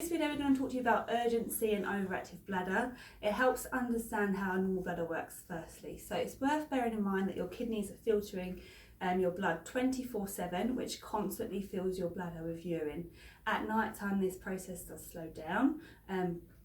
In this video we're going to talk to you about urgency and overactive bladder. It helps understand how a normal bladder works firstly. So it's worth bearing in mind that your kidneys are filtering your blood 24/7, which constantly fills your bladder with urine. At night time this process does slow down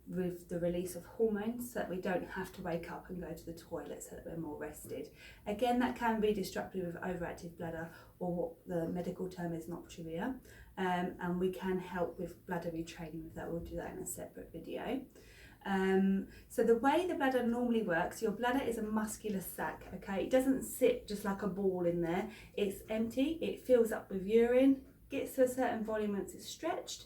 with the release of hormones, so that we don't have to wake up and go to the toilet, so that we're more rested. Again, that can be disruptive of overactive bladder, or what the medical term is nocturia. And we can help with bladder retraining with that. We'll do that in a separate video. So the way the bladder normally works, your bladder is a muscular sac, okay? It doesn't sit just like a ball in there. It's empty, it fills up with urine, gets to a certain volume once it's stretched.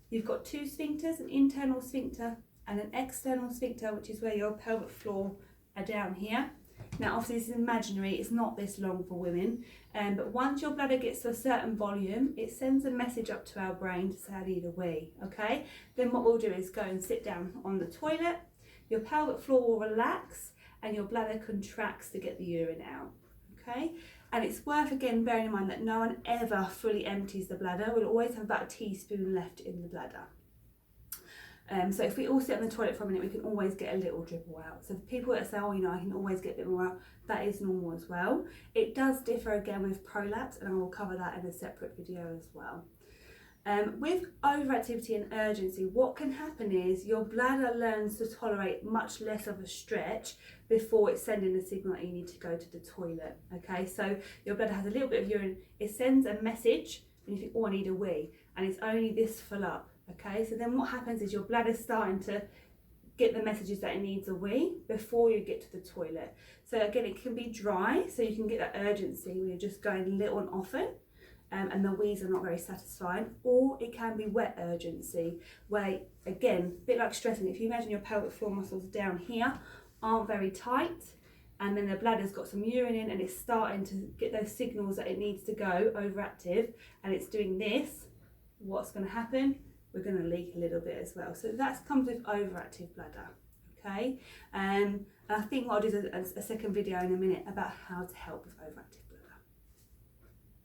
You've got two sphincters, an internal sphincter and an external sphincter, which is where your pelvic floor are down here. Now obviously this is imaginary, it's not this long for women, but once your bladder gets to a certain volume, it sends a message up to our brain to say I need a wee, okay? Then what we'll do is go and sit down on the toilet, your pelvic floor will relax and your bladder contracts to get the urine out, okay? And it's worth again bearing in mind that no one ever fully empties the bladder. We'll always have about a teaspoon left in the bladder. So if we all sit on the toilet for a minute, we can always get a little dribble out. So the people that say, oh, you know, I can always get a bit more out, that is normal as well. It does differ again with prolapse, and I will cover that in a separate video as well. With overactivity and urgency, what can happen is your bladder learns to tolerate much less of a stretch before it's sending a signal that you need to go to the toilet, okay? So your bladder has a little bit of urine, it sends a message, and you think, oh, I need a wee, and it's only this full up. Okay, so then what happens is your bladder's starting to get the messages that it needs a wee before you get to the toilet. So again, it can be dry, so you can get that urgency where you're just going little and often, and the wees are not very satisfying. Or it can be wet urgency, where again, a bit like stressing, if you imagine your pelvic floor muscles down here aren't very tight, and then the bladder's got some urine in and it's starting to get those signals that it needs to go overactive, and it's doing this, what's going to happen? We're going to leak a little bit as well. So that comes with overactive bladder, okay? And I think what I'll do is a second video in a minute about how to help with overactive bladder.